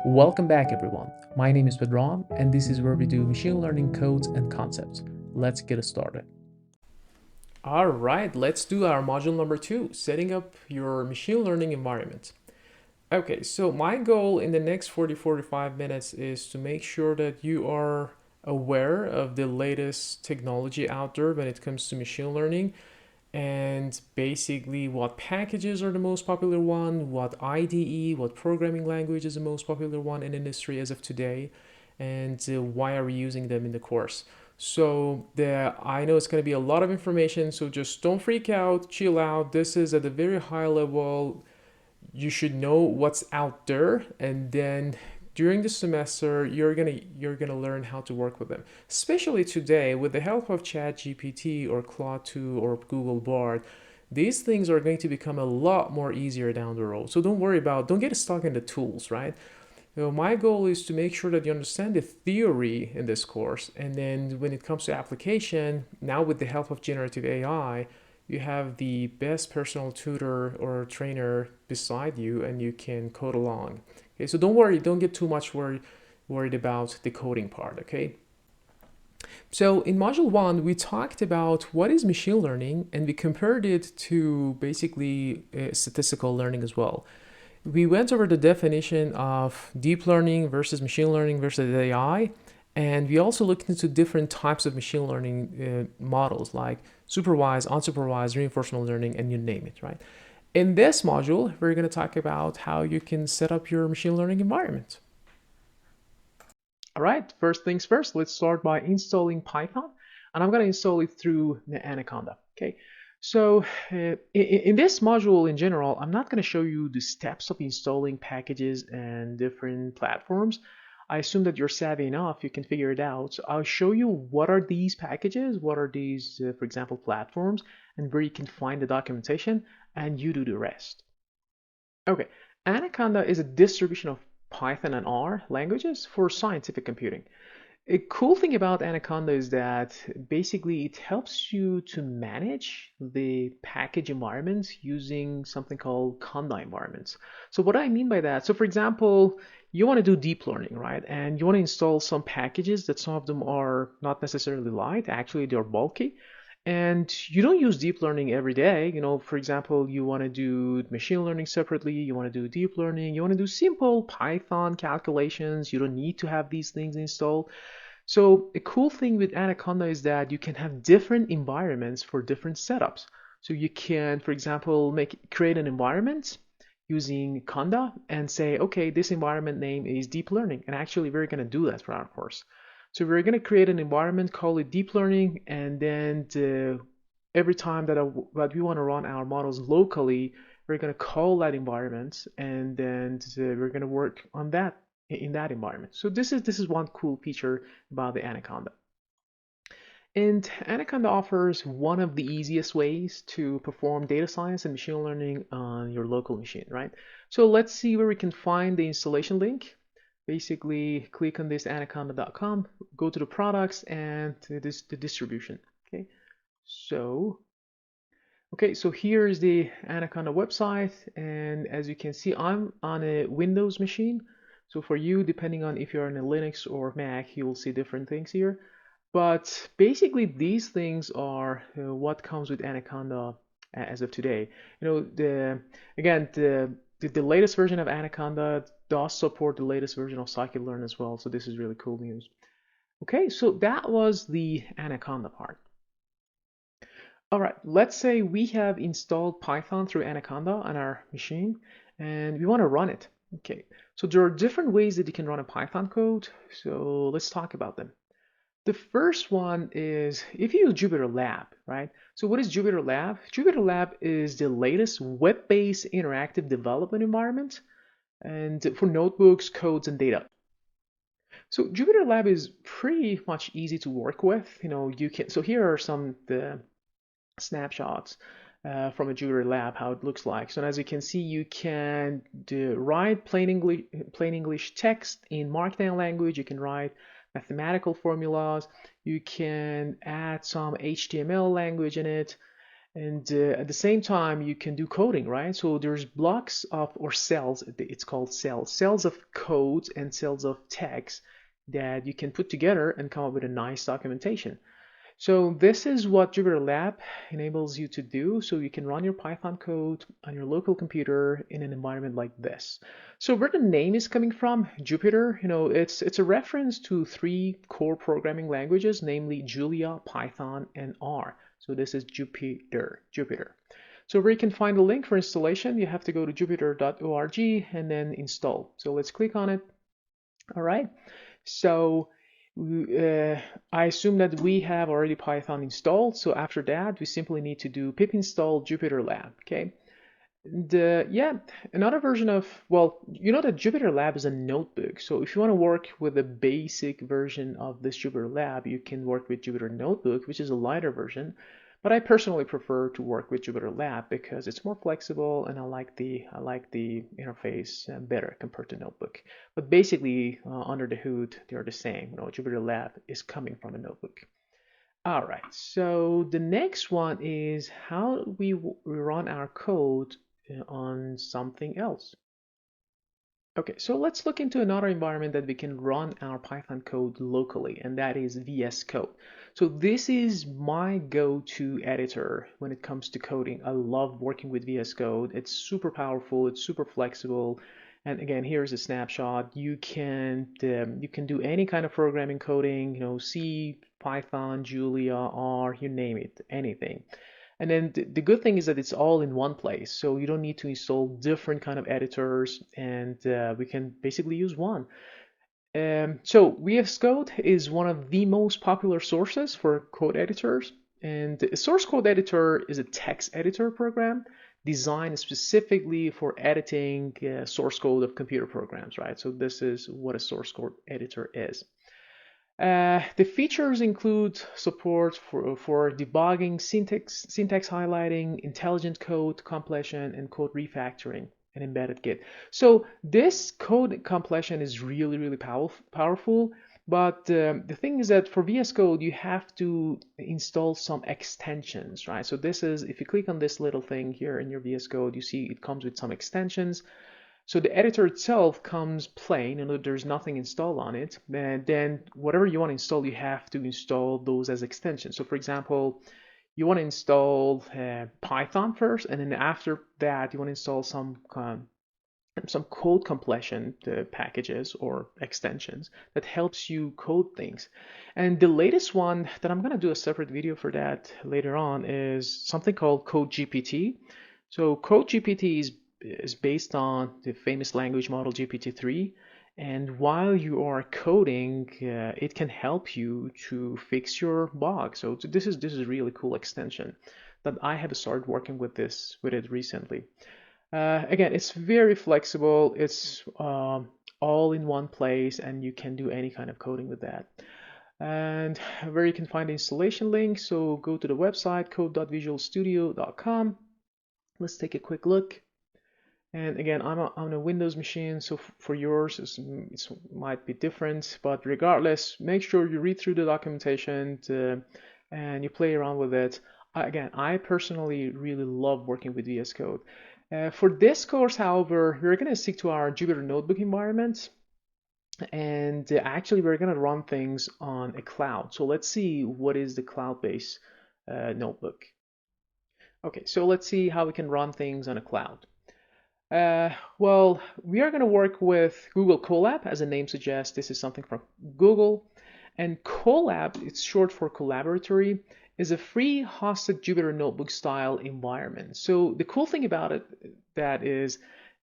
Welcome back everyone. My name is Pedram and this is where we do machine learning codes and concepts. Let's get started. All right, let's do our module number 2, setting up your machine learning environment. Okay, so my goal in the next 45 minutes is to make sure that you are aware of the latest technology out there when it comes to machine learning, and basically what packages are the most popular one, what IDE, what programming language is the most popular one in industry as of today, and why are we using them in the course. So I know it's going to be a lot of information, so just don't freak out, chill out. This is at a very high level. You should know what's out there, and then during the semester you're gonna learn how to work with them, especially today with the help of ChatGPT or Claude 2 or Google Bard. These things are going to become a lot more easier down the road, so don't get stuck in the tools, right? My goal is to make sure that you understand the theory in this course, and then when it comes to application, now with the help of generative AI, you have the best personal tutor or trainer beside you and you can code along. Okay, so don't worry, don't get too much worried about the coding part, okay? So in module 1, we talked about what is machine learning and we compared it to basically statistical learning as well. We went over the definition of deep learning versus machine learning versus AI, and we also looked into different types of machine learning models like supervised, unsupervised, reinforcement learning, and you name it, right? In this module, we're going to talk about how you can set up your machine learning environment. All right, first things first, let's start by installing Python, and I'm going to install it through the Anaconda, okay? So in this module in general, I'm not going to show you the steps of installing packages and different platforms. I assume that you're savvy enough, you can figure it out. So I'll show you what are these packages, what are these, for example, platforms, and where you can find the documentation, and you do the rest. Okay, Anaconda is a distribution of Python and R languages for scientific computing. A cool thing about Anaconda is that basically it helps you to manage the package environments using something called Conda environments. So what I mean by that, so for example, you want to do deep learning, right? And you want to install some packages that some of them are not necessarily light, actually they're bulky. And you don't use deep learning every day. For example, you want to do machine learning separately, you want to do deep learning, you want to do simple Python calculations. You don't need to have these things installed. So a cool thing with Anaconda is that you can have different environments for different setups. So you can, for example, create an environment using Conda and say, okay, this environment name is deep learning. And actually, we're going to do that for our course. So we're going to create an environment, call it deep learning, and then every time that we want to run our models locally, we're going to call that environment, and then we're going to work on that in that environment. So this is one cool feature about the Anaconda. And Anaconda offers one of the easiest ways to perform data science and machine learning on your local machine, right? So let's see where we can find the installation link. Basically, click on this anaconda.com, go to the products and the distribution. Okay, so here is the Anaconda website, and as you can see, I'm on a Windows machine. So for you, depending on if you're on a Linux or Mac, you will see different things here. But basically, these things are what comes with Anaconda as of today. The latest version of Anaconda does support the latest version of Scikit-learn as well, so this is really cool news. Okay, so that was the Anaconda part. All right, let's say we have installed Python through Anaconda on our machine, and we want to run it. Okay, so there are different ways that you can run a Python code, so let's talk about them. The first one is if you use Jupyter Lab, right? So what is Jupyter Lab? Jupyter Lab is the latest web-based interactive development environment and for notebooks, codes, and data. So Jupyter Lab is pretty much easy to work with. So here are some the snapshots from a Jupyter Lab, how it looks like. So as you can see, you can write plain English text in Markdown language. You can write mathematical formulas. You can add some HTML language in it. And at the same time, you can do coding, right? So there's blocks of, or cells, it's called cells of code and cells of text that you can put together and come up with a nice documentation. So this is what Jupyter Lab enables you to do. So you can run your Python code on your local computer in an environment like this. So where the name is coming from, Jupyter, it's a reference to 3 core programming languages, namely Julia, Python, and R. So this is Jupyter. So where you can find the link for installation, you have to go to jupyter.org and then install. So let's click on it. All right. So I assume that we have already Python installed. So after that, we simply need to do pip install Jupyter Lab. Okay. Yeah, another version of, well, you know that Jupyter Lab is a notebook. So if you want to work with a basic version of this Jupyter Lab, you can work with Jupyter Notebook, which is a lighter version. But I personally prefer to work with Jupyter Lab because it's more flexible and I like the interface better compared to Notebook. But basically, under the hood, they're the same. Jupyter Lab is coming from a notebook. All right, so the next one is how we run our code on something else. Okay, so let's look into another environment that we can run our Python code locally, and that is VScode. So this is my go-to editor when it comes to coding. I love working with VScode. It's super powerful, it's super flexible. And again, here's a snapshot. You can do any kind of programming coding, C, Python, Julia, R, you name it, anything. And then the good thing is that it's all in one place, so you don't need to install different kind of editors, and we can basically use one. So VScode is one of the most popular sources for code editors, and a source code editor is a text editor program designed specifically for editing source code of computer programs, right? So this is what a source code editor is. The features include support for debugging, syntax highlighting, intelligent code completion, and code refactoring, and embedded Git. So this code completion is really, really powerful. But the thing is that for VS Code, you have to install some extensions, right? So this is, if you click on this little thing here in your VS Code, you see it comes with some extensions. So the editor itself comes plain, there's nothing installed on it. And then whatever you want to install, you have to install those as extensions. So for example, you want to install Python first, and then after that, you want to install some code completion packages or extensions that helps you code things. And the latest one that I'm going to do a separate video for that later on is something called CodeGPT. So CodeGPT is based on the famous language model GPT-3, and while you are coding, it can help you to fix your bug. So this is a really cool extension that I have started working with it recently. Again, it's very flexible. It's all in one place, and you can do any kind of coding with that. And where you can find the installation link, so go to the website code.visualstudio.com. Let's take a quick look. And again, I'm on a Windows machine, so for yours it might be different, but regardless, make sure you read through the documentation and you play around with it. Again, I personally really love working with VS Code. For this course, however, we're going to stick to our Jupyter Notebook environment, and actually we're going to run things on a cloud. So let's see what is the cloud-based notebook. Okay, so let's see how we can run things on a cloud. Well, we are going to work with Google Colab, as the name suggests. This is something from Google. And Colab, it's short for Collaboratory, is a free hosted Jupyter Notebook style environment. So the cool thing about it is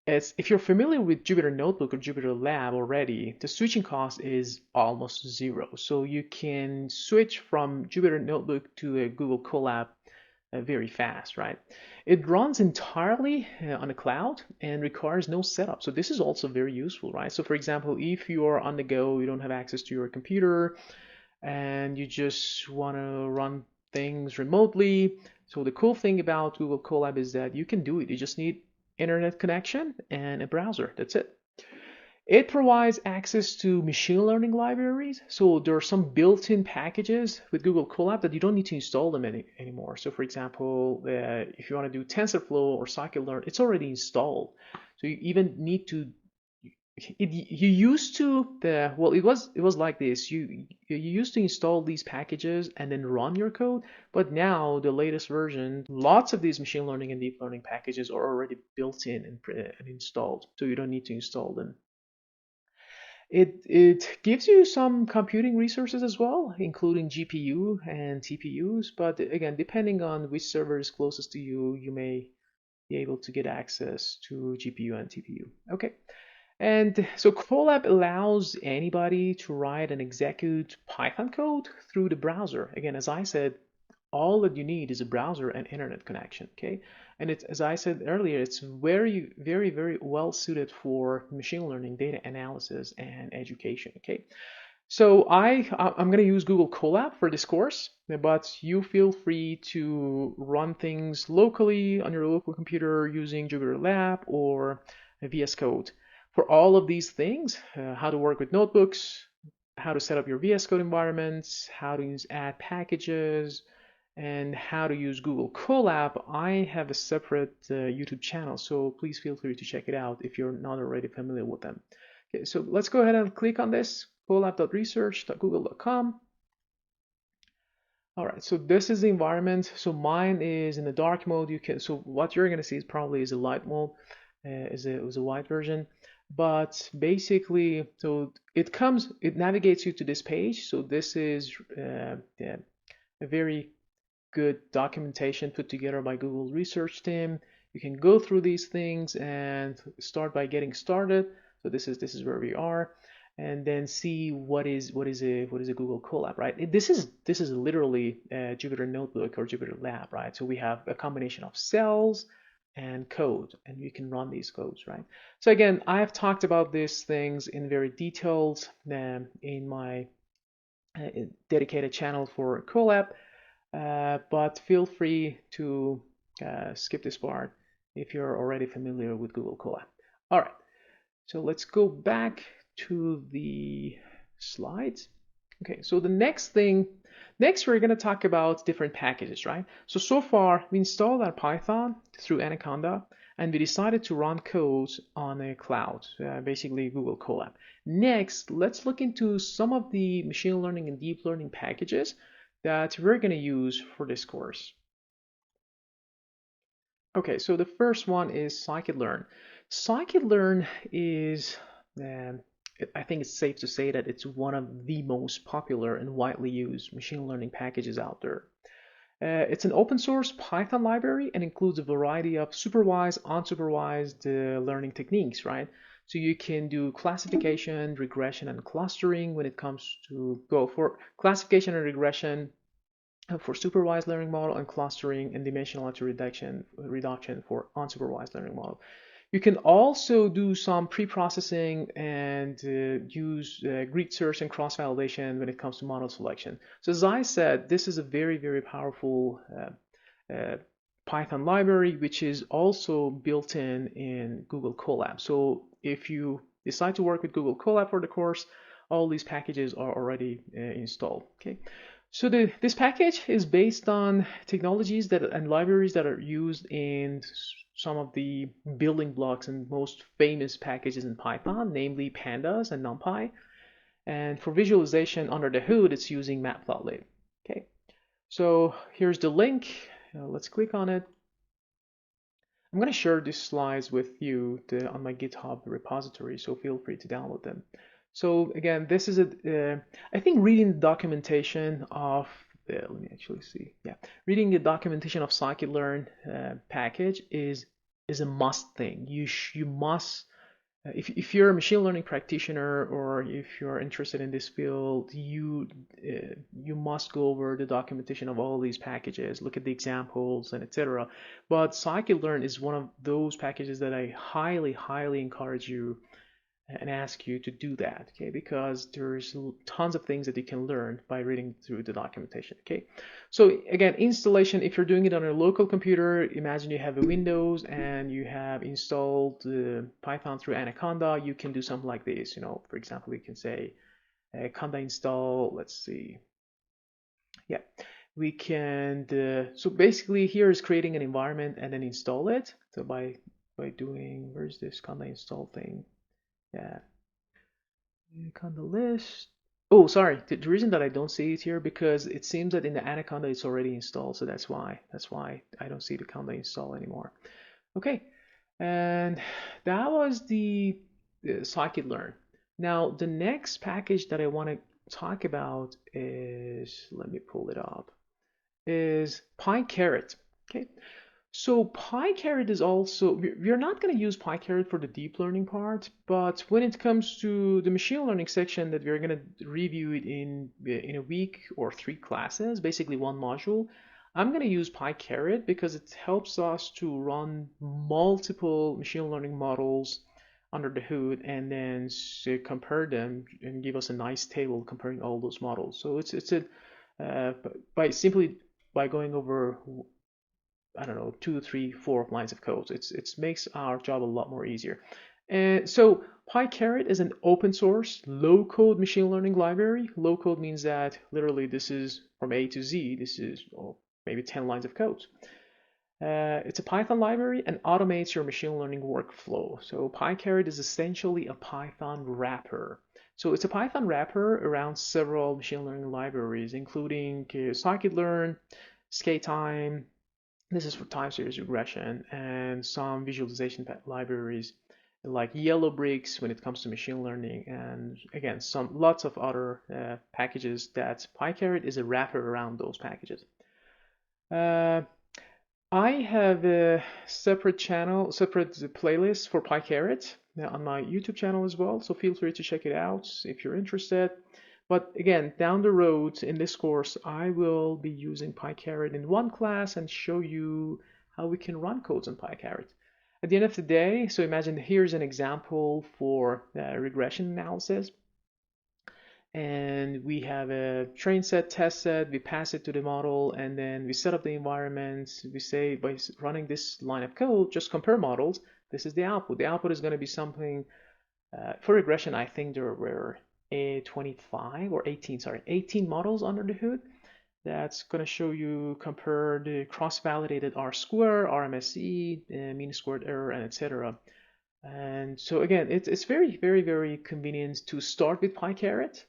if you're familiar with Jupyter Notebook or Jupyter Lab already, the switching cost is almost zero. So you can switch from Jupyter Notebook to a Google Colab very fast, right? It runs entirely on the cloud and requires no setup. So this is also very useful, right? So for example, if you are on the go, you don't have access to your computer, and you just want to run things remotely. So the cool thing about Google Colab is that you can do it. You just need internet connection and a browser. That's it. It provides access to machine learning libraries. So there are some built-in packages with Google Colab that you don't need to install them anymore. So for example, if you want to do TensorFlow or Scikit-learn, it's already installed. So you even need to you used to well, it was like this. You used to install these packages and then run your code, but now the latest version, lots of these machine learning and deep learning packages are already built in and installed, so you don't need to install them. It gives you some computing resources as well, including GPU and TPUs, but again, depending on which server is closest to you, you may be able to get access to GPU and TPU. Okay. And so Colab allows anybody to write and execute Python code through the browser. Again, as I said, all that you need is a browser and internet connection, okay? And it's, as I said earlier, it's very, very, very well suited for machine learning, data analysis, and education, okay? So I'm going to use Google Colab for this course, but you feel free to run things locally on your local computer using Jupyter Lab or VScode. For all of these things, how to work with notebooks, how to set up your VScode environments, how to add packages, and how to use Google Colab, I have a separate YouTube channel, so please feel free to check it out if you're not already familiar with them. Okay, so let's go ahead and click on this, colab.research.google.com. All right, so this is the environment. So mine is in the dark mode. So what you're gonna see is probably a light mode, is a white version. But basically, so it navigates you to this page. So this is a very good documentation put together by Google research team. You can go through these things and start by getting started. So this is where we are, and then see what is a Google Colab, right? This is literally a Jupyter Notebook or Jupyter Lab, right? So we have a combination of cells and code, and you can run these codes, right? So again, I've talked about these things in very detailed in my dedicated channel for Colab. But feel free to skip this part if you're already familiar with Google Colab. All right, so let's go back to the slides. Okay, so the next we're going to talk about different packages, right? So far we installed our Python through Anaconda, and we decided to run codes on a cloud, basically Google Colab. Next, let's look into some of the machine learning and deep learning packages that we're going to use for this course. Okay, so the first one is Scikit-learn. Scikit-learn is, I think it's safe to say that it's one of the most popular and widely used machine learning packages out there. It's an open source Python library and includes a variety of supervised, unsupervised learning techniques, right? So you can do classification, regression, and clustering when it comes to go for classification and regression for supervised learning model, and clustering and dimensionality reduction for unsupervised learning model. You can also do some pre-processing and use grid search and cross-validation when it comes to model selection. So as I said, this is a very, very powerful Python library, which is also built in Google Colab. So if you decide to work with Google Colab for the course, all these packages are already installed. Okay. So this package is based on technologies and libraries that are used in some of the building blocks and most famous packages in Python, namely pandas and NumPy. And for visualization under the hood, it's using matplotlib. Okay, so here's the link. Let's click on it. I'm going to share these slides with you on my GitHub repository, so feel free to download them. So again, this is I think reading the documentation of, let me actually see, yeah, reading the documentation of Scikit-learn package is a must thing. You must, if you're a machine learning practitioner or if you're interested in this field, you must go over the documentation of all these packages, look at the examples and etc. But Scikit-learn is one of those packages that I highly, highly encourage you and ask you to do that, okay? Because there's tons of things that you can learn by reading through the documentation, okay? So again, installation, if you're doing it on a local computer, imagine you have a Windows and you have installed Python through Anaconda, you can do something like this, you know, for example, you can say conda install, let's see, yeah, we can, so basically here is creating an environment and then install it. So by doing, where's this conda install thing? Yeah, Anaconda list. Oh, sorry. The reason that I don't see it here because it seems that in the Anaconda it's already installed, so that's why I don't see the Conda install anymore. Okay, and that was the Scikit-learn. Now the next package that I want to talk about is, let me pull it up, is PyCaret. Okay, so PyCaret is also, we're not going to use PyCaret for the deep learning part, but when it comes to the machine learning section that we're going to review it in a week or 3 classes, basically 1 module, I'm going to use PyCaret because it helps us to run multiple machine learning models under the hood and then compare them and give us a nice table comparing all those models. So it's a by going over, I don't know, 2, 3, 4 lines of code. It makes our job a lot more easier. And so PyCaret is an open source, low code machine learning library. Low code means that literally this is from A to Z. This is maybe 10 lines of code. It's a Python library and automates your machine learning workflow. So PyCaret is essentially a Python wrapper. So it's a Python wrapper around several machine learning libraries, including Scikit-learn, Sktime. This is for time series regression, and some visualization libraries like Yellowbricks when it comes to machine learning, and again, lots of other packages that PyCaret is a wrapper around those packages. I have a separate playlist for PyCaret on my YouTube channel as well, so feel free to check it out if you're interested. But again, down the road in this course, I will be using PyCaret in 1 class and show you how we can run codes on PyCaret. At the end of the day, so imagine here's an example for regression analysis. And we have a train set, test set, we pass it to the model, and then we set up the environment. We say by running this line of code, just compare models. This is the output. The output is going to be something, for regression, I think there were 25 or 18, sorry, 18 models under the hood. That's going to show you compare the cross-validated R-square, RMSE, mean squared error, and etc. And so again, it's very, very, very convenient to start with PyCaret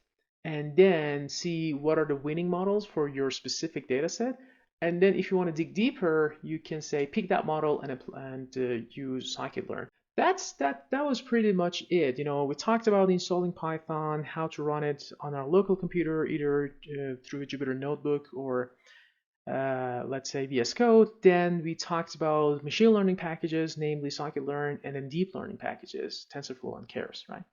and then see what are the winning models for your specific data set. And then if you want to dig deeper, you can say pick that model and use Scikit-learn. That was pretty much it. You know, we talked about installing Python, how to run it on our local computer, either through a Jupyter notebook or let's say VScode. Then we talked about machine learning packages, namely Scikit-learn, and then deep learning packages, TensorFlow and Keras, right?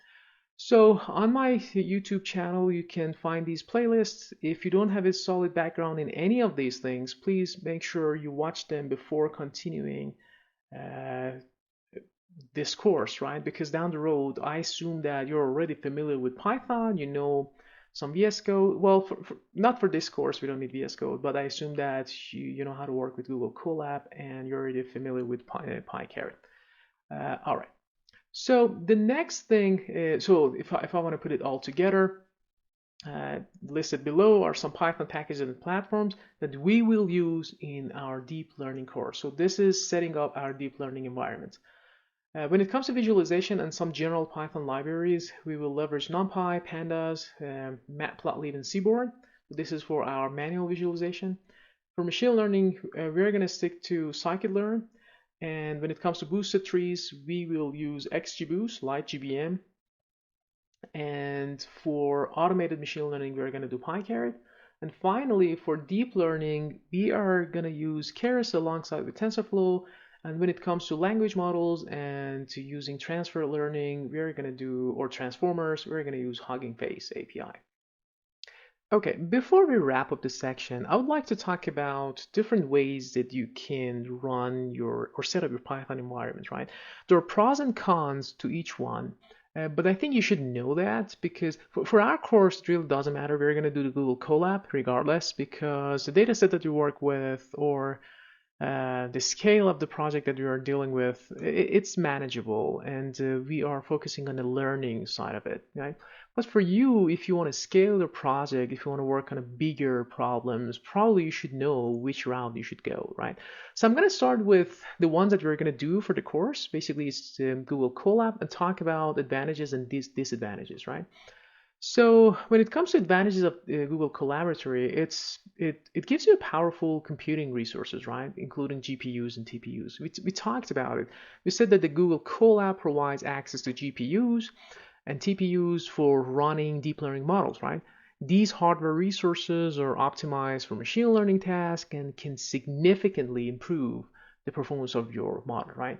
So on my YouTube channel, you can find these playlists. If you don't have a solid background in any of these things, please make sure you watch them before continuing this course, right? Because down the road, I assume that you're already familiar with Python, you know some VScode. Well, not for this course, we don't need VScode, but I assume that you know how to work with Google Colab and you're already familiar with PyCaret. All right. So the next thing, so if I want to put it all together, listed below are some Python packages and platforms that we will use in our deep learning course. So this is setting up our deep learning environment. When it comes to visualization and some general Python libraries, we will leverage NumPy, Pandas, Matplotlib, and Seaborn. This is for our manual visualization. For machine learning, we're going to stick to Scikit-learn. And when it comes to boosted trees, we will use XGBoost, LightGBM. And for automated machine learning, we're going to do PyCaret. And finally, for deep learning, we are going to use Keras alongside with TensorFlow. And when it comes to language models and to using transfer learning, we're going to do, or transformers, we're going to use Hugging Face API. Okay, before we wrap up this section, I would like to talk about different ways that you can run your or set up your Python environment, right? There are pros and cons to each one. But I think you should know that because for our course, it really doesn't matter. We're going to do the Google Colab regardless because the data set that you work with or the scale of the project that we are dealing with, it's manageable, and we are focusing on the learning side of it, right? But for you, if you want to scale your project, if you want to work on a bigger problems, probably you should know which route you should go, right? So I'm going to start with the ones that we're going to do for the course. Basically, it's Google Colab and talk about advantages and disadvantages, right? So when it comes to advantages of Google Collaboratory, it gives you powerful computing resources, right? Including GPUs and TPUs. We talked about it. We said that the Google Colab provides access to GPUs and TPUs for running deep learning models, right? These hardware resources are optimized for machine learning tasks and can significantly improve the performance of your model, right?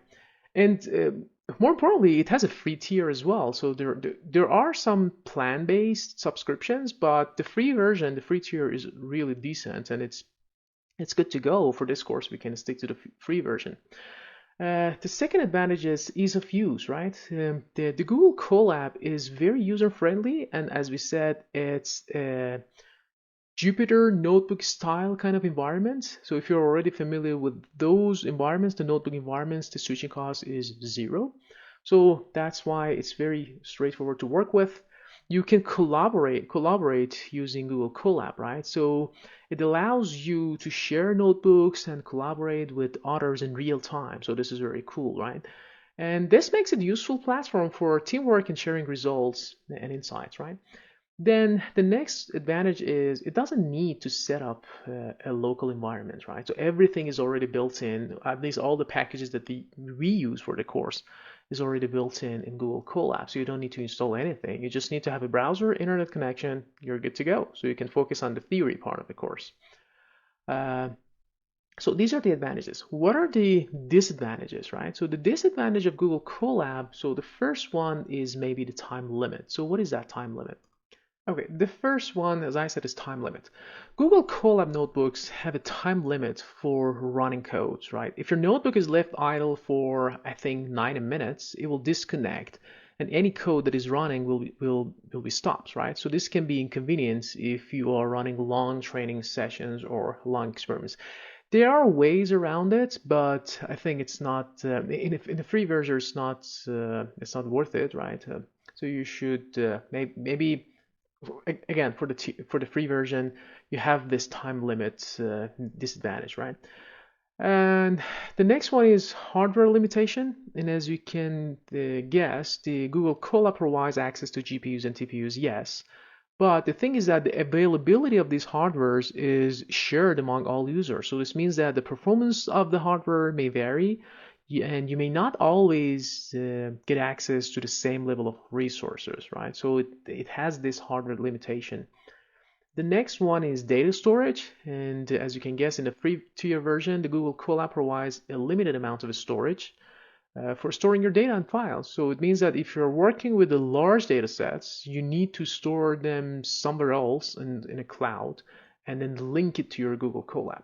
And more importantly, it has a free tier as well. So there are some plan-based subscriptions, but the free version, the free tier, is really decent, and it's good to go. For this course, we can stick to the free version. The second advantage is ease of use, right? The Google Colab is very user-friendly, and as we said, it's Jupyter notebook style kind of environment. So if you're already familiar with those environments, the notebook environments, the switching cost is 0. So that's why it's very straightforward to work with. You can collaborate using Google Colab, right? So it allows you to share notebooks and collaborate with others in real time. So this is very cool, right? And this makes it a useful platform for teamwork and sharing results and insights, right? Then the next advantage is it doesn't need to set up a local environment, right? So everything is already built in. At least all the packages that we use for the course is already built in Google Colab. So you don't need to install anything. You just need to have a browser, internet connection, you're good to go. So you can focus on the theory part of the course. So these are the advantages. What are the disadvantages, right? So the disadvantage of Google Colab, so the first one is maybe the time limit. So what is that time limit? Okay, the first one, as I said, is time limit. Google Colab notebooks have a time limit for running codes, right? If your notebook is left idle for, I think, 90 minutes, it will disconnect, and any code that is running will be stopped, right? So this can be inconvenience if you are running long training sessions or long experiments. There are ways around it, but I think it's not in the free version. It's not worth it, right? So you should maybe again for the free version you have this time limit disadvantage, right? And the next one is hardware limitation, and as you can guess, the Google Colab provides access to GPUs and TPUs, yes, but the thing is that the availability of these hardwares is shared among all users. So this means that the performance of the hardware may vary, and you may not always get access to the same level of resources, right? So it has this hardware limitation. The next one is data storage, and as you can guess, in the free tier version, the Google Colab provides a limited amount of storage for storing your data and files. So it means that if you're working with the large data sets, you need to store them somewhere else in a cloud and then link it to your Google Colab.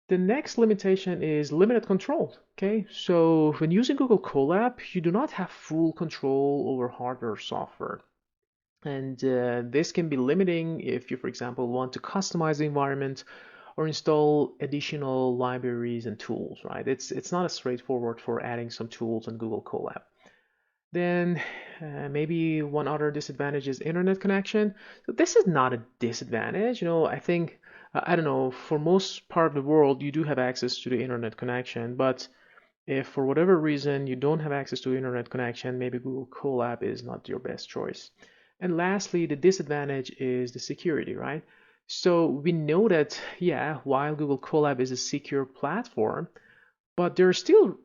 The next limitation is limited control. Okay, so when using Google Colab, you do not have full control over hardware or software. And this can be limiting if you, for example, want to customize the environment or install additional libraries and tools, right? It's not as straightforward for adding some tools on Google Colab. Then maybe one other disadvantage is internet connection. So this is not a disadvantage. I think, I don't know, for most part of the world, you do have access to the internet connection, but if for whatever reason you don't have access to internet connection, maybe Google Colab is not your best choice. And lastly, the disadvantage is the security, right? So we know that, yeah, while Google Colab is a secure platform, but there are still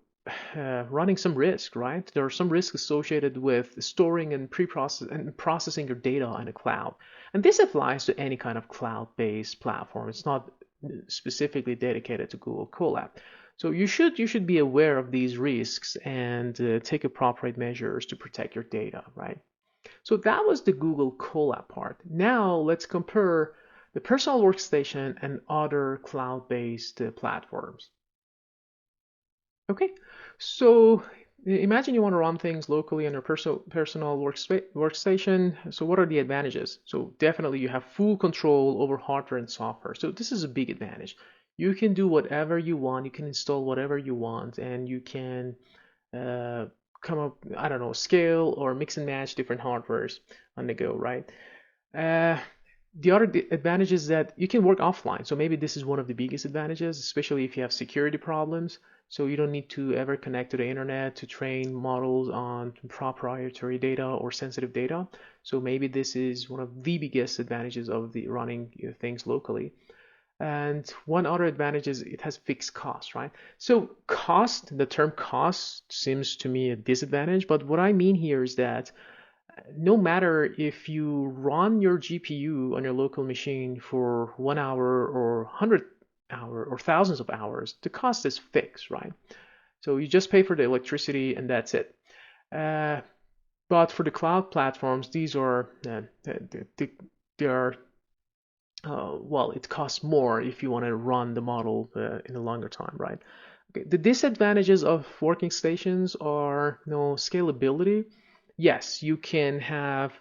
running some risk, right? There are some risks associated with storing and processing your data in the cloud. And this applies to any kind of cloud-based platform. It's not specifically dedicated to Google Colab. So you should be aware of these risks and take appropriate measures to protect your data, right? So that was the Google Colab part. Now let's compare the personal workstation and other cloud-based platforms. Okay, so imagine you want to run things locally on your personal workstation. So what are the advantages? So definitely you have full control over hardware and software. So this is a big advantage. You can do whatever you want. You can install whatever you want, and you can uh, come up, I don't know, scale or mix and match different hardwares on the go, right? Uh, the other advantage is that you can work offline. So maybe this is one of the biggest advantages, especially if you have security problems. So you don't need to ever connect to the internet to train models on proprietary data or sensitive data. So maybe this is one of the biggest advantages of the running things locally. And one other advantage is it has fixed costs, right? So cost, the term cost seems to me a disadvantage, but what I mean here is that no matter if you run your GPU on your local machine for 1 hour or 100 hours or thousands of hours, the cost is fixed, right? So you just pay for the electricity and that's it. But for the cloud platforms, these are they are well, it costs more if you want to run the model in a longer time, right? Okay. The disadvantages of working stations are scalability. Yes, you can have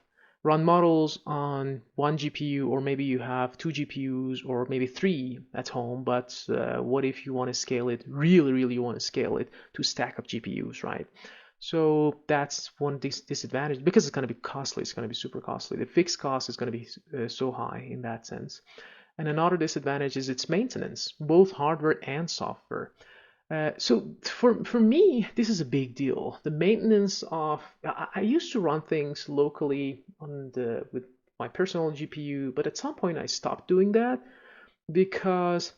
run models on one GPU, or maybe you have two GPUs, or maybe three at home. But what if you want to scale it, really want to scale it to stack up GPUs, right? So that's one disadvantage because it's going to be costly. It's going to be super costly. The fixed cost is going to be so high in that sense. And another disadvantage is its maintenance, both hardware and software. So for me, this is a big deal. The maintenance of I used to run things locally with my personal GPU, but at some point I stopped doing that because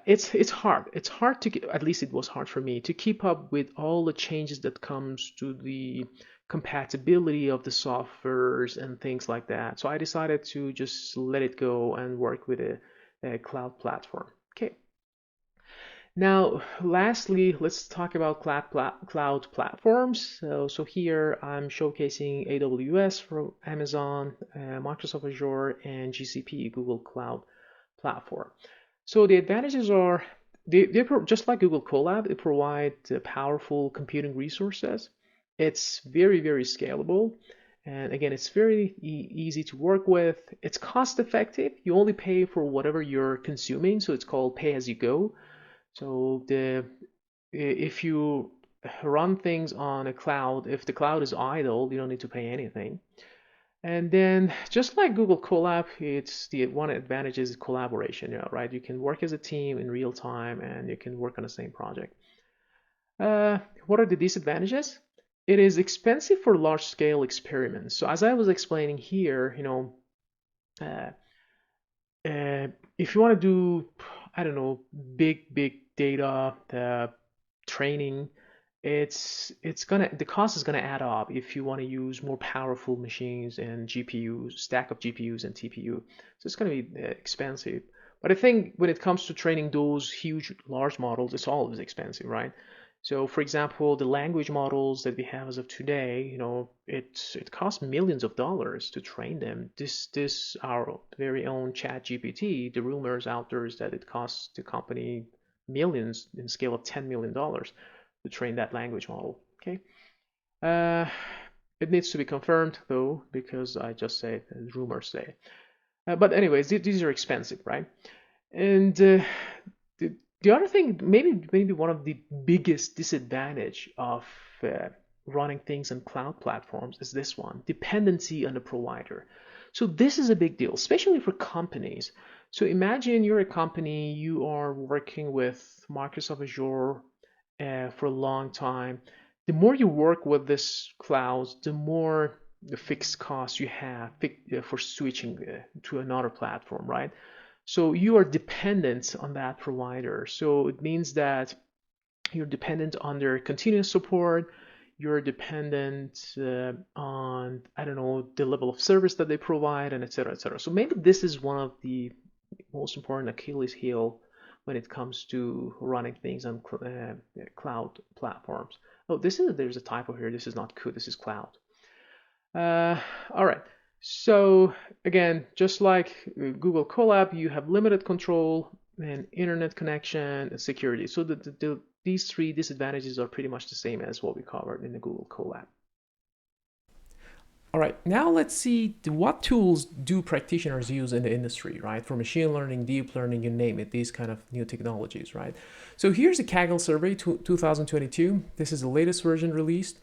it's hard. It's hard to, at least it was hard for me, to keep up with all the changes that comes to the compatibility of the softwares and things like that. So I decided to just let it go and work with a cloud platform. Okay. Now, lastly, let's talk about cloud platforms. So here I'm showcasing AWS from Amazon, Microsoft Azure, and GCP, Google Cloud Platform. So the advantages are they're just like Google Colab. They provide powerful computing resources. It's very scalable, and again, it's very easy to work with. It's cost effective. You only pay for whatever you're consuming, so it's called pay as you go. So if you run things on a cloud, if the cloud is idle, you don't need to pay anything. And then just like Google Colab, it's the one advantage is collaboration, right? You can work as a team in real time and you can work on the same project. What are the disadvantages? It is expensive for large scale experiments. So as I was explaining here, uh, if you want to do, I don't know, big data training, the cost is gonna add up if you want to use more powerful machines and GPUs, stack of GPUs and TPU. So it's gonna be expensive. But I think when it comes to training those huge large models, it's always expensive, right? So for example, the language models that we have as of today, it costs millions of dollars to train them. This our very own Chat GPT, the rumors out there is that it costs the company millions in scale of $10 million to train that language model. Okay. Uh, it needs to be confirmed though, because I just say rumors say. But anyways, these are expensive, right? And the other thing, maybe one of the biggest disadvantage of running things on cloud platforms is this one: dependency on the provider. So this is a big deal, especially for companies. So imagine you're a company, you are working with Microsoft Azure for a long time. The more you work with this cloud, the more the fixed costs you have for switching to another platform, right? So you are dependent on that provider. So it means that you're dependent on their continuous support. You're dependent on, I don't know, the level of service that they provide, and et cetera, et cetera. So maybe this is one of the most important Achilles heel when it comes to running things on cloud platforms. Oh, there's a typo here. This is not CUD. This is cloud. All right. So again, just like Google Colab, you have limited control and internet connection and security. So the these three disadvantages are pretty much the same as what we covered in the Google Colab. All right, now let's see what tools do practitioners use in the industry, right? For machine learning, deep learning, you name it, these kind of new technologies, right? So here's the Kaggle Survey 2022. This is the latest version released.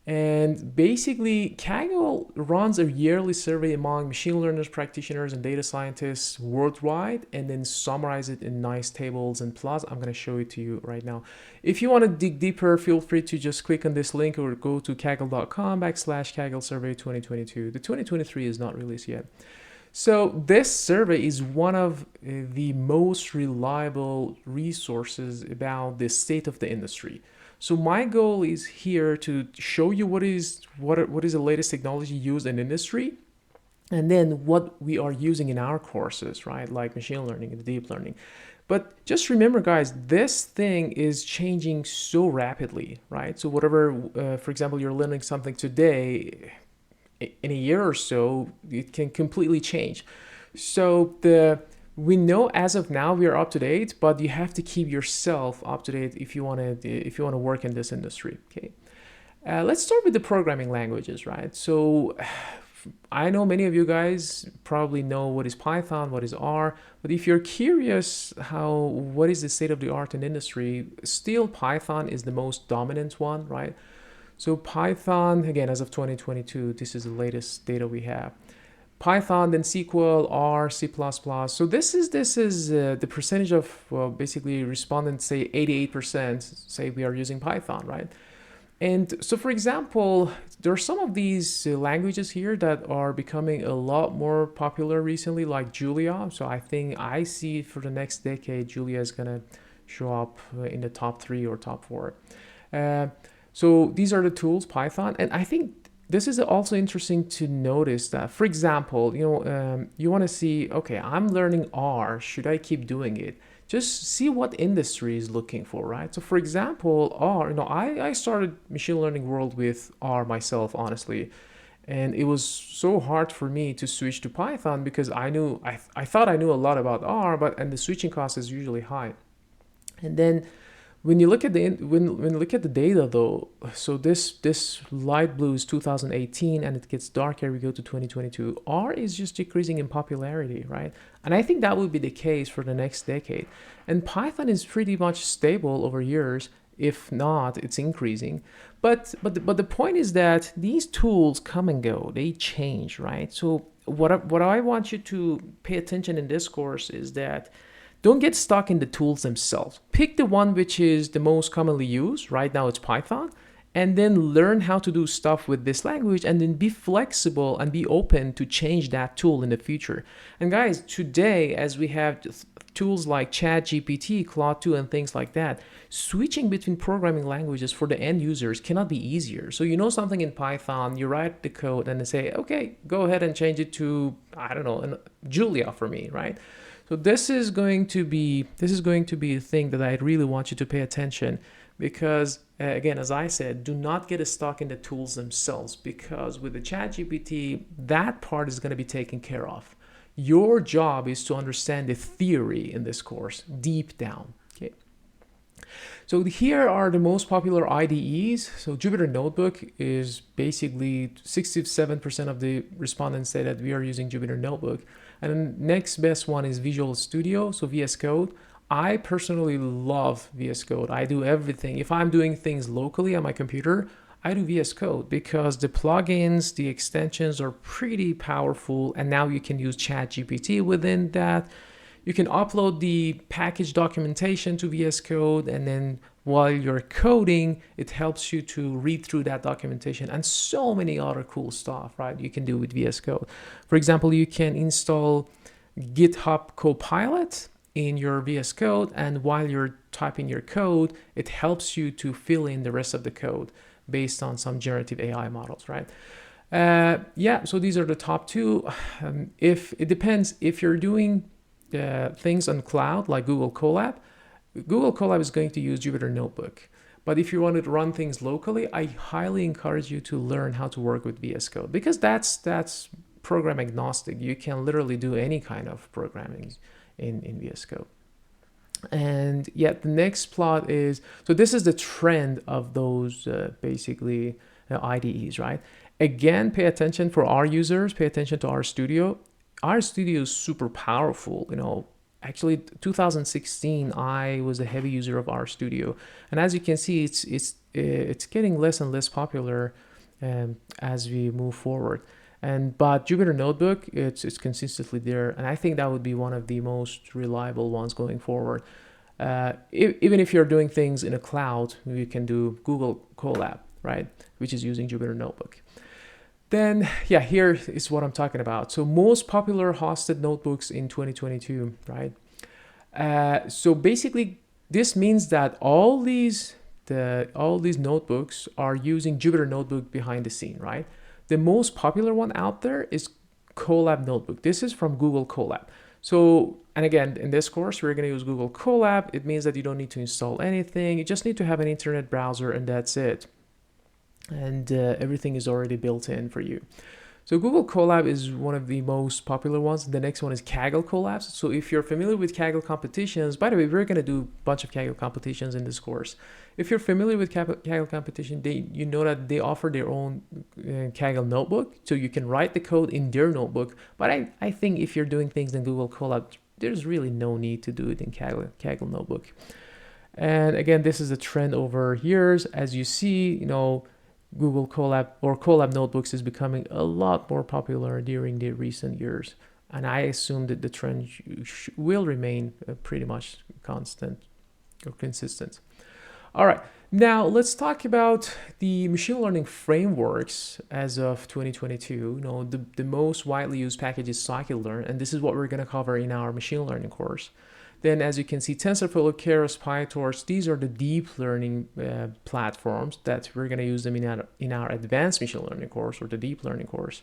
And basically, Kaggle runs a yearly survey among machine learners, practitioners, and data scientists worldwide, and then summarize it in nice tables and plots. I'm going to show it to you right now. If you want to dig deeper, feel free to just click on this link or go to kaggle.com/Kaggle Survey 2022. The 2023 is not released yet. So this survey is one of the most reliable resources about the state of the industry. So my goal is here to show you what is the latest technology used in industry, and then what we are using in our courses, right? Like machine learning and deep learning. But just remember, guys, this thing is changing so rapidly, right? So whatever, for example, you're learning something today, in a year or so, it can completely change. So we know as of now we are up to date, but you have to keep yourself up to date if you want to work in this industry. Okay, let's start with the programming languages, right? So I know many of you guys probably know what is Python, what is R, but if you're curious what is the state of the art in industry, still Python is the most dominant one, right? So Python, again, as of 2022, this is the latest data we have. Python, then SQL, R, C++. So this is the percentage of, well, basically respondents say 88% say we are using Python, right? And so, for example, there are some of these languages here that are becoming a lot more popular recently, like Julia. So I think I see for the next decade, Julia is going to show up in the top 3 or top 4. So these are the tools, Python, and I think this is also interesting to notice that, for example, you want to see, okay, I'm learning R, should I keep doing it? Just see what industry is looking for, right? So for example, R, I started machine learning world with R myself, honestly. And it was so hard for me to switch to Python because I thought I knew a lot about R, and the switching cost is usually high. And then when you look at the data though, so this light blue is 2018 and it gets darker, we go to 2022. R is just decreasing in popularity, right? And I think that will be the case for the next decade. And Python is pretty much stable over years. If not, it's increasing. But the point is that these tools come and go, they change, right? So what I want you to pay attention in this course is that don't get stuck in the tools themselves. Pick the one which is the most commonly used. Right now it's Python. And then learn how to do stuff with this language, and then be flexible and be open to change that tool in the future. And guys, today, as we have tools like ChatGPT, Claude 2, and things like that, switching between programming languages for the end users cannot be easier. So you know something in Python, you write the code and then say, okay, go ahead and change it to, I don't know, Julia for me, right? So this is going to be a thing that I really want you to pay attention, because again, as I said, do not get stuck in the tools themselves, because with the ChatGPT, that part is going to be taken care of. Your job is to understand the theory in this course deep down. Okay. So here are the most popular IDEs. So Jupyter Notebook is basically 67% of the respondents say that we are using Jupyter Notebook. And the next best one is Visual Studio, so VScode. I personally love VScode. I do everything. If I'm doing things locally on my computer, I do VScode because the plugins, the extensions are pretty powerful, and now you can use ChatGPT within that. You can upload the package documentation to VScode, and then while you're coding, it helps you to read through that documentation and so many other cool stuff, right? You can do with VScode. For example, you can install GitHub Copilot in your VScode, and while you're typing your code, it helps you to fill in the rest of the code based on some generative AI models, right? Yeah, so these are the top two. If it depends, if you're doing things on cloud like Google Colab is going to use Jupyter Notebook. But if you want to run things locally, I highly encourage you to learn how to work with VScode, because that's program agnostic. You can literally do any kind of programming in VScode. And yeah, the next plot is, so this is the trend of those basically IDEs, right? Again, pay attention for our users, pay attention to RStudio. RStudio is super powerful, Actually, 2016, I was a heavy user of RStudio, and as you can see, it's getting less and less popular as we move forward. But Jupyter Notebook, it's consistently there, and I think that would be one of the most reliable ones going forward. Even if you're doing things in a cloud, you can do Google Colab, right, which is using Jupyter Notebook. Then, yeah, here is what I'm talking about. So most popular hosted notebooks in 2022, right? So basically, this means that all these notebooks are using Jupyter Notebook behind the scene, right? The most popular one out there is Colab Notebook. This is from Google Colab. So, and again, in this course, we're going to use Google Colab. It means that you don't need to install anything. You just need to have an internet browser, and that's it. And everything is already built in for you. So Google Colab is one of the most popular ones. The next one is Kaggle Colabs. So if you're familiar with Kaggle competitions, by the way, we're going to do a bunch of Kaggle competitions in this course. If you're familiar with Kaggle competition, you know that they offer their own Kaggle notebook, so you can write the code in their notebook. But I think if you're doing things in Google Colab, there's really no need to do it in Kaggle notebook. And again, this is a trend over years. As you see, Google Colab or Colab notebooks is becoming a lot more popular during the recent years. And I assume that the trend will remain pretty much constant or consistent. All right, now let's talk about the machine learning frameworks as of 2022. The most widely used package is Scikit-learn, and this is what we're going to cover in our machine learning course. Then, as you can see, TensorFlow, Keras, PyTorch, these are the deep learning platforms that we're going to use them in our advanced machine learning course, or the deep learning course.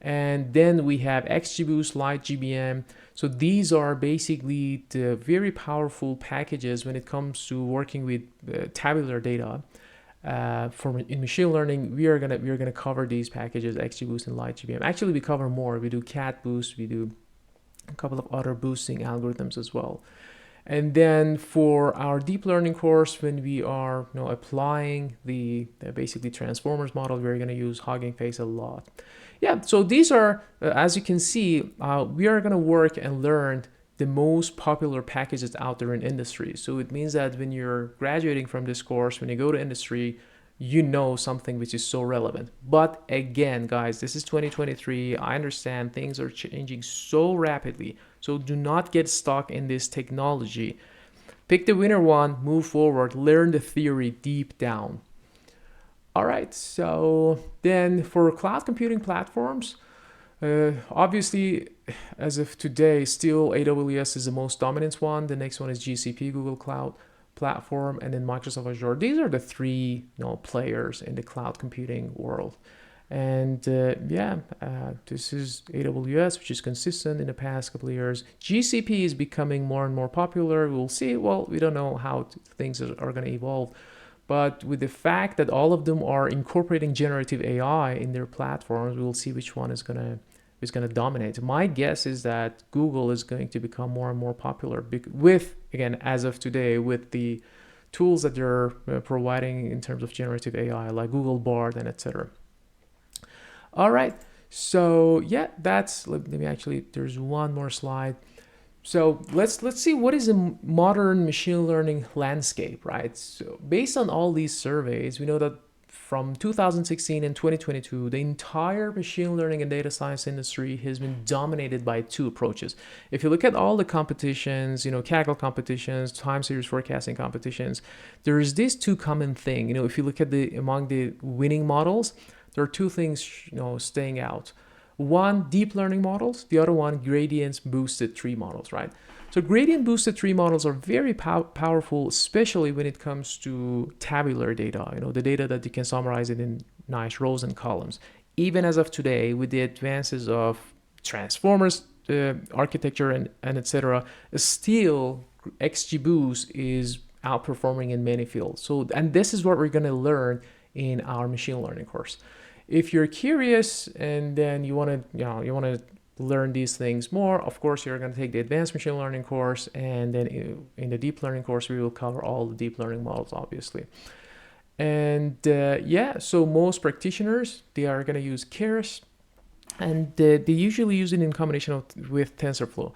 And then we have XGBoost, LightGBM. So these are basically the very powerful packages when it comes to working with tabular data. In machine learning, we are gonna cover these packages, XGBoost and LightGBM. Actually, we cover more. We do CatBoost, we do a couple of other boosting algorithms as well. And then for our deep learning course, when we are applying the basically transformers model, we're going to use Hugging Face a lot. Yeah, so these are, as you can see, we are going to work and learn the most popular packages out there in industry. So it means that when you're graduating from this course, when you go to industry, you know something which is so relevant. But again, guys, this is 2023. I understand things are changing so rapidly. So do not get stuck in this technology. Pick the winner one, move forward, learn the theory deep down. All right, so then for cloud computing platforms, obviously, as of today, still AWS is the most dominant one. The next one is GCP, Google Cloud Platform, and then Microsoft Azure. These are the three players in the cloud computing world. And this is AWS, which is consistent in the past couple of years. GCP is becoming more and more popular. We'll see. Well, we don't know how things are going to evolve. But with the fact that all of them are incorporating generative AI in their platforms, we'll see which one is going to dominate. My guess is that Google is going to become more and more popular with, again, as of today, with the tools that they're providing in terms of generative AI, like Google Bard and etc. All right, so yeah, let me actually, there's one more slide. So let's see what is a modern machine learning landscape, right? So based on all these surveys, we know that from 2016 and 2022, the entire machine learning and data science industry has been dominated by two approaches. If you look at all the competitions, Kaggle competitions, time series forecasting competitions, there is this two common thing. If you look at among the winning models, there are two things, staying out. One, deep learning models. The other one, gradient boosted tree models, right? So gradient boosted tree models are very powerful, especially when it comes to tabular data, the data that you can summarize it in nice rows and columns. Even as of today, with the advances of transformers architecture and etc., still XGBoost is outperforming in many fields. So, and this is what we're going to learn in our machine learning course. If you're curious and then you want to learn these things more, of course, you're going to take the advanced machine learning course, and then in the deep learning course, we will cover all the deep learning models, obviously. And yeah, so most practitioners, they are going to use Keras, and they usually use it in combination with TensorFlow.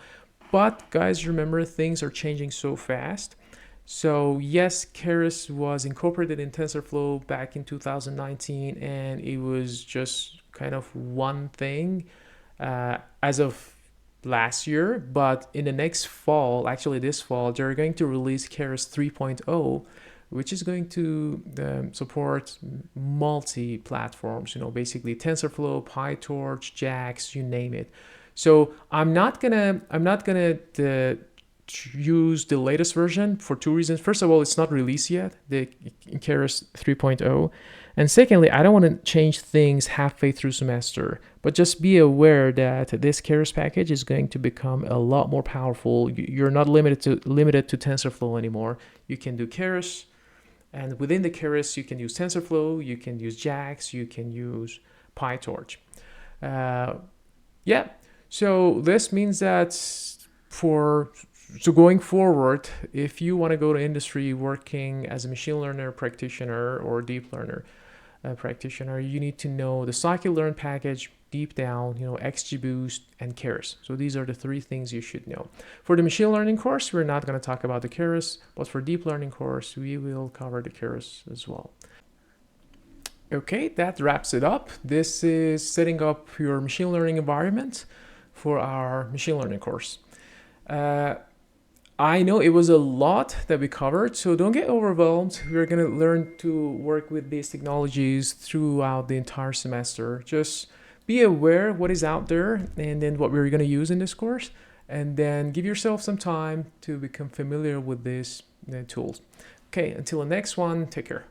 But guys, remember, things are changing so fast. So yes, Keras was incorporated in TensorFlow back in 2019, and it was just kind of one thing as of last year. But in the next fall, actually this fall, they're going to release Keras 3.0, which is going to support multi-platforms, basically TensorFlow, PyTorch, JAX, you name it. So I'm not gonna use the latest version for two reasons. First of all, it's not released yet, the Keras 3.0. And secondly, I don't want to change things halfway through semester. But just be aware that this Keras package is going to become a lot more powerful. You're not limited to TensorFlow anymore. You can do Keras, and within the Keras, you can use TensorFlow, you can use JAX, you can use PyTorch. Yeah, so this means that so going forward, if you want to go to industry working as a machine learner practitioner or deep learner practitioner, you need to know the scikit-learn package deep down, XGBoost and Keras. So these are the three things you should know. For the machine learning course, we're not going to talk about the Keras, but for deep learning course, we will cover the Keras as well. Okay, that wraps it up. This is setting up your machine learning environment for our machine learning course. I know it was a lot that we covered, so don't get overwhelmed. We're going to learn to work with these technologies throughout the entire semester. Just be aware what is out there and then what we're going to use in this course, and then give yourself some time to become familiar with these tools. Okay, until the next one, take care.